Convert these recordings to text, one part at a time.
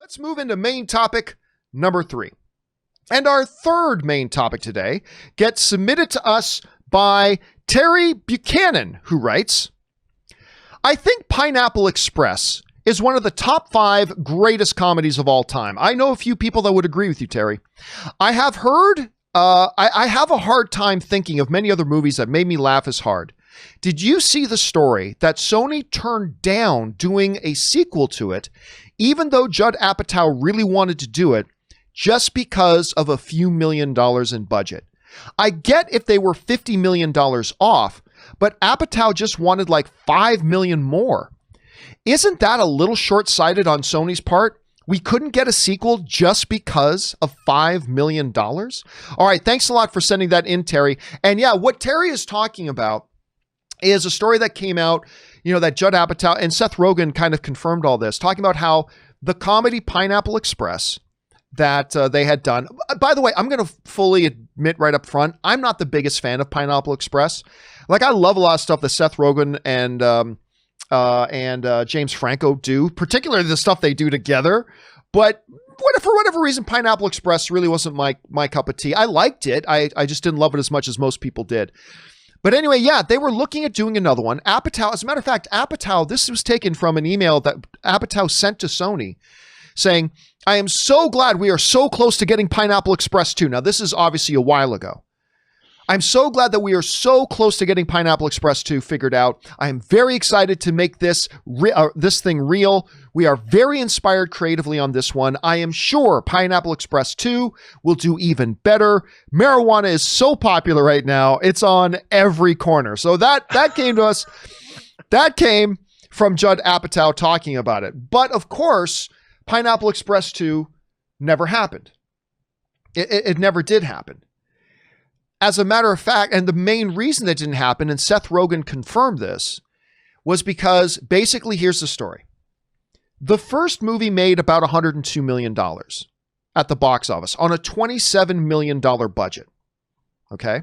Let's move into main topic number 3. And our third main topic today gets submitted to us by Terry Buchanan, who writes, I think Pineapple Express is one of the top 5 greatest comedies of all time. I know a few people that would agree with you, Terry. I have heard, I have a hard time thinking of many other movies that made me laugh as hard. Did you see the story that Sony turned down doing a sequel to it, even though Judd Apatow really wanted to do it, just because of a few $1 million in budget? I get if they were $50 million off, but Apatow just wanted like $5 million more. Isn't that a little short-sighted on Sony's part? We couldn't get a sequel just because of $5 million? All right, thanks a lot for sending that in, Terry. And yeah, what Terry is talking about is a story that came out, that Judd Apatow and Seth Rogen kind of confirmed all this, talking about how the comedy Pineapple Express that they had done. By the way, I'm going to fully admit right up front, I'm not the biggest fan of Pineapple Express. Like, I love a lot of stuff that Seth Rogen and James Franco do, particularly the stuff they do together. But for whatever reason, Pineapple Express really wasn't my cup of tea. I liked it. I just didn't love it as much as most people did. But anyway, yeah, they were looking at doing another one. Apatow, as a matter of fact, this was taken from an email that Apatow sent to Sony saying, I am so glad we are so close to getting Pineapple Express 2. Now, this is obviously a while ago. I'm so glad that we are so close to getting Pineapple Express 2 figured out. I am very excited to make this thing real. We are very inspired creatively on this one. I am sure Pineapple Express 2 will do even better. Marijuana is so popular right now. It's on every corner. So that came to us. That came from Judd Apatow talking about it. But of course, Pineapple Express 2 never happened. It never did happen. As a matter of fact, and the main reason that didn't happen, and Seth Rogen confirmed this, was because basically, here's the story. The first movie made about $102 million at the box office on a $27 million budget. Okay?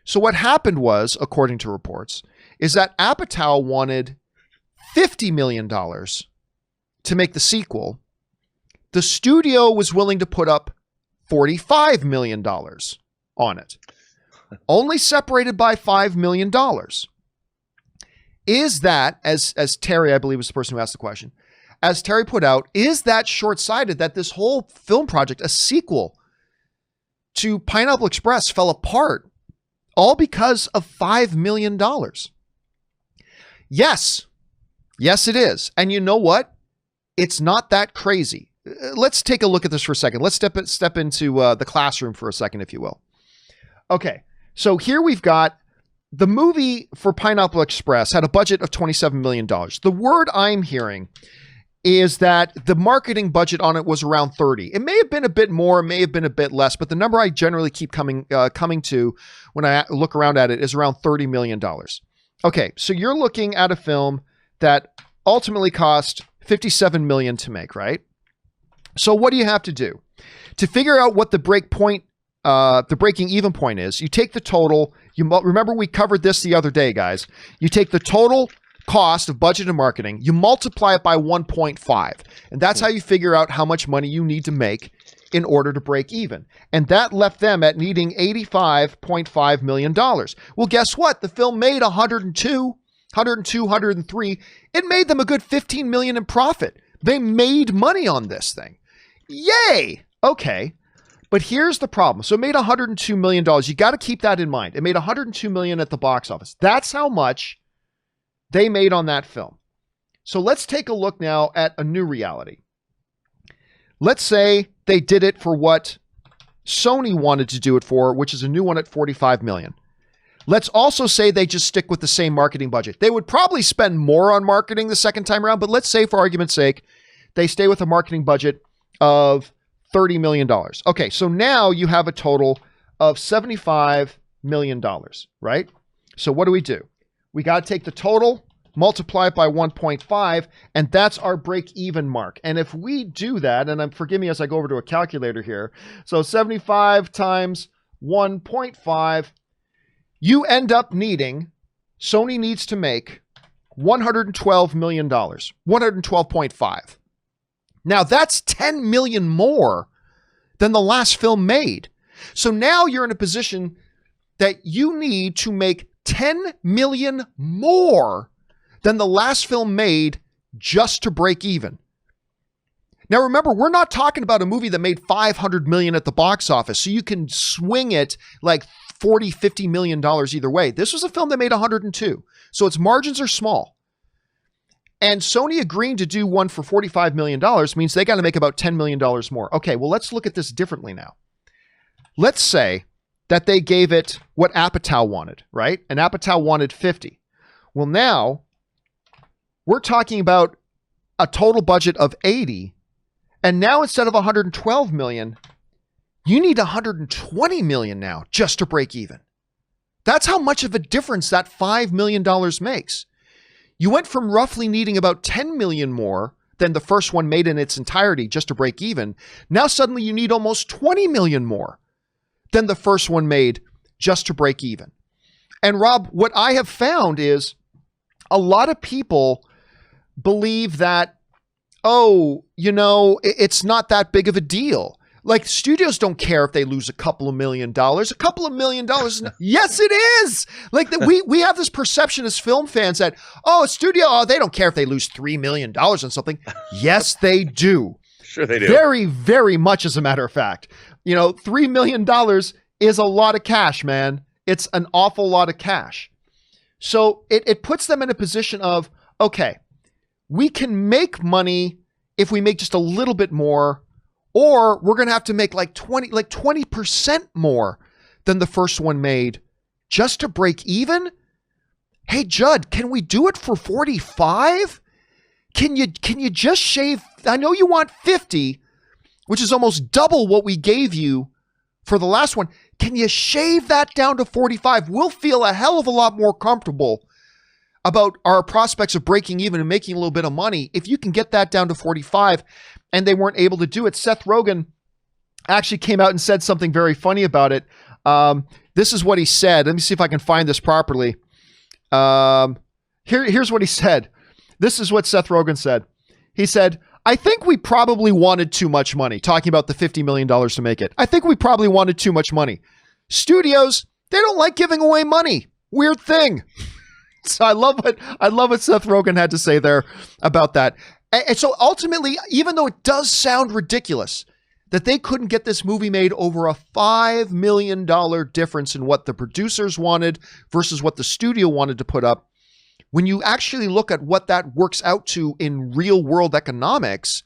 So what happened was, according to reports, is that Apatow wanted $50 million to make the sequel. The studio was willing to put up $45 million on it, only separated by $5 million. Is that, as Terry, I believe, was the person who asked the question, as Terry put out, is that short-sighted that this whole film project, a sequel to Pineapple Express, fell apart all because of $5 million? Yes. Yes, it is. And you know what? It's not that crazy. Let's take a look at this for a second. Let's step into the classroom for a second, if you will. Okay, so here we've got the movie for Pineapple Express had a budget of $27 million. The word I'm hearing is that the marketing budget on it was around 30. It may have been a bit more, it may have been a bit less, but the number I generally keep coming to when I look around at it is around $30 million. Okay, so you're looking at a film that ultimately cost $57 million to make, right? So what do you have to do? To figure out what the breaking even point is, you take the total. Remember, we covered this the other day, guys. You take the total cost of budget and marketing, you multiply it by 1.5, and that's how you figure out how much money you need to make in order to break even. And that left them at needing $85.5 million. Well, guess what? The film made 103. It made them a good $15 million in profit. They made money on this thing. Yay! Okay. But here's the problem. So it made $102 million. You got to keep that in mind. It made $102 million at the box office. That's how much they made on that film. So let's take a look now at a new reality. Let's say they did it for what Sony wanted to do it for, which is a new one at $45 million. Let's also say they just stick with the same marketing budget. They would probably spend more on marketing the second time around, but let's say for argument's sake, they stay with a marketing budget of $30 million. Okay, so now you have a total of $75 million, right? So what do? We got to take the total, multiply it by 1.5, and that's our break-even mark. And if we do that, and forgive me as I go over to a calculator here, so 75 times 1.5, you end up needing, Sony needs to make $112 million, 112.5. Now that's 10 million more than the last film made. So now you're in a position that you need to make 10 million more than the last film made just to break even. Now remember, we're not talking about a movie that made 500 million at the box office, so you can swing it like 40, 50 million dollars either way. This was a film that made 102, so its margins are small. And Sony agreeing to do one for $45 million means they got to make about $10 million more. Okay, well, let's look at this differently now. Let's say that they gave it what Apatow wanted, right? And Apatow wanted 50. Well, now we're talking about a total budget of 80. And now instead of 112 million, you need 120 million now just to break even. That's how much of a difference that $5 million makes. You went from roughly needing about 10 million more than the first one made in its entirety just to break even. Now suddenly you need almost 20 million more than the first one made just to break even. And Rob, what I have found is a lot of people believe that, oh, you know, it's not that big of a deal. Like, studios don't care if they lose a couple of $1 million. A couple of $1 million. Yes, it is. Like, we have this perception as film fans that, oh, a studio, oh, they don't care if they lose $3 million on something. Yes, they do. Sure they do. Very, very much, as a matter of fact. You know, $3 million is a lot of cash, man. It's an awful lot of cash. So it puts them in a position of, okay, we can make money if we make just a little bit more, or we're going to have to make like 20% more than the first one made just to break even. Hey, Judd, can we do it for 45? Can you just shave? I know you want 50, which is almost double what we gave you for the last one. Can you shave that down to 45? We'll feel a hell of a lot more comfortable about our prospects of breaking even and making a little bit of money if you can get that down to 45. And they weren't able to do it. Seth Rogen actually came out and said something very funny about it. This is what he said. Let me see if I can find this properly. Here's what he said. This is what Seth Rogen said. He said, I think we probably wanted too much money, talking about the $50 million to make it. I think we probably wanted too much money. Studios, they don't like giving away money. Weird thing. So I love what Seth Rogen had to say there about that. And so ultimately, even though it does sound ridiculous that they couldn't get this movie made over a $5 million difference in what the producers wanted versus what the studio wanted to put up, when you actually look at what that works out to in real world economics,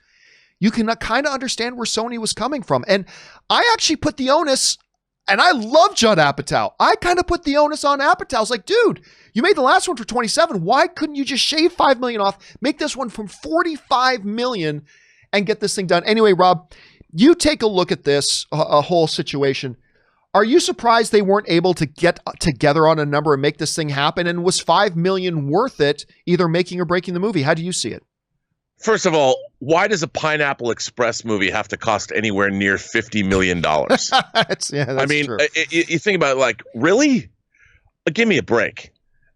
you can kind of understand where Sony was coming from. And I actually put the onus, and I love Judd Apatow. I kind of put the onus on Apatow. I was like, dude, you made the last one for 27. Why couldn't you just shave 5 million off, make this one from 45 million and get this thing done? Anyway, Rob, you take a look at this a whole situation. Are you surprised they weren't able to get together on a number and make this thing happen? And was 5 million worth it, either making or breaking the movie? How do you see it? First of all, why does a Pineapple Express movie have to cost anywhere near $50 million? That's I mean, true. You think about it, like, really? Give me a break.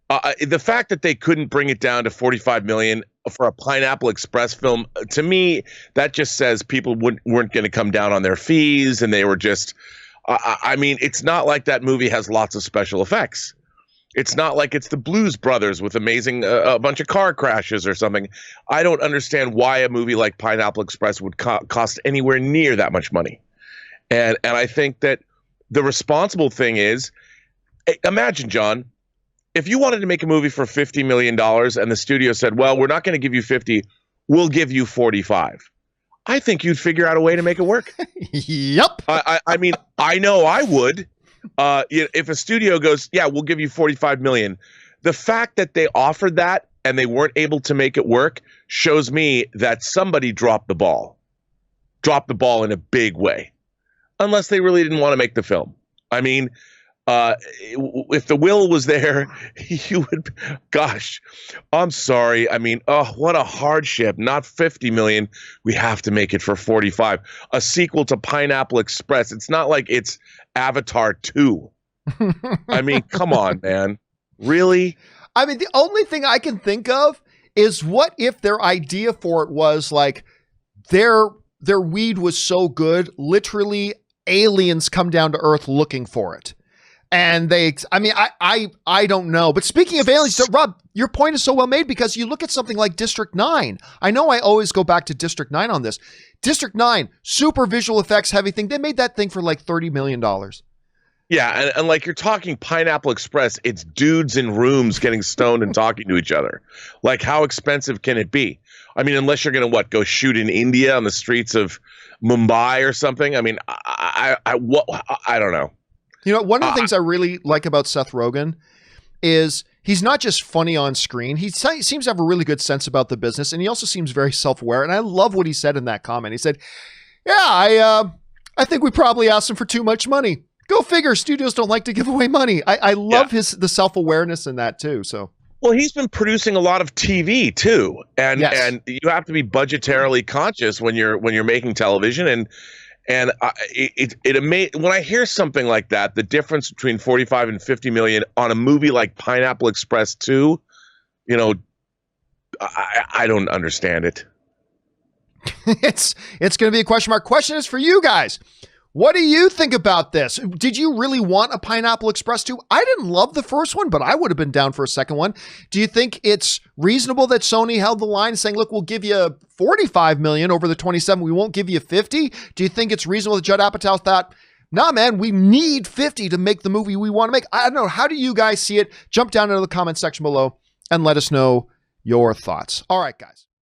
The fact that they couldn't bring it down to 45 million for a Pineapple Express film, to me, that just says people weren't going to come down on their fees, and they were just. I mean, it's not like that movie has lots of special effects. It's not like it's the Blues Brothers with amazing a bunch of car crashes or something. I don't understand why a movie like Pineapple Express would cost anywhere near that much money. And I think that the responsible thing is, imagine, John, if you wanted to make a movie for $50 million and the studio said, well, we're not going to give you 50, we'll give you 45. I think you'd figure out a way to make it work. Yep. I mean, I know I would. If a studio goes, yeah, we'll give you 45 million. The fact that they offered that and they weren't able to make it work shows me that somebody dropped the ball in a big way, unless they really didn't want to make the film. I mean, if the will was there, you would, gosh, I'm sorry. I mean, oh, what a hardship. Not 50 million. We have to make it for 45. A sequel to Pineapple Express. It's not like it's Avatar 2. I mean, come on, man. Really? I mean, the only thing I can think of is what if their idea for it was like, their weed was so good, literally aliens come down to Earth looking for it. And I don't know. But speaking of aliens, Rob, your point is so well made, because you look at something like District 9. I know I always go back to District 9 on this. District 9, super visual effects heavy thing. They made that thing for like $30 million. Yeah, and like you're talking Pineapple Express, it's dudes in rooms getting stoned and talking to each other. Like, how expensive can it be? I mean, unless you're going to, go shoot in India on the streets of Mumbai or something? I mean, I don't know. You know, one of the things I really like about Seth Rogen is he's not just funny on screen. He seems to have a really good sense about the business, and he also seems very self-aware. And I love what he said in that comment. He said, yeah, I think we probably asked him for too much money. Go figure. Studios don't like to give away money. I love the self-awareness in that too. So, well, he's been producing a lot of TV too, and yes. and you have to be budgetarily conscious when you're making television. And when I hear something like that, the difference between 45 and 50 million on a movie like Pineapple Express 2, I don't understand it. It's going to be a question mark. Question is for you guys. What do you think about this? Did you really want a Pineapple Express 2? I didn't love the first one, but I would have been down for a second one. Do you think it's reasonable that Sony held the line saying, look, we'll give you 45 million over the 27. We won't give you 50. Do you think it's reasonable that Judd Apatow thought, nah, man, we need 50 to make the movie we want to make? I don't know. How do you guys see it? Jump down into the comment section below and let us know your thoughts. All right, guys.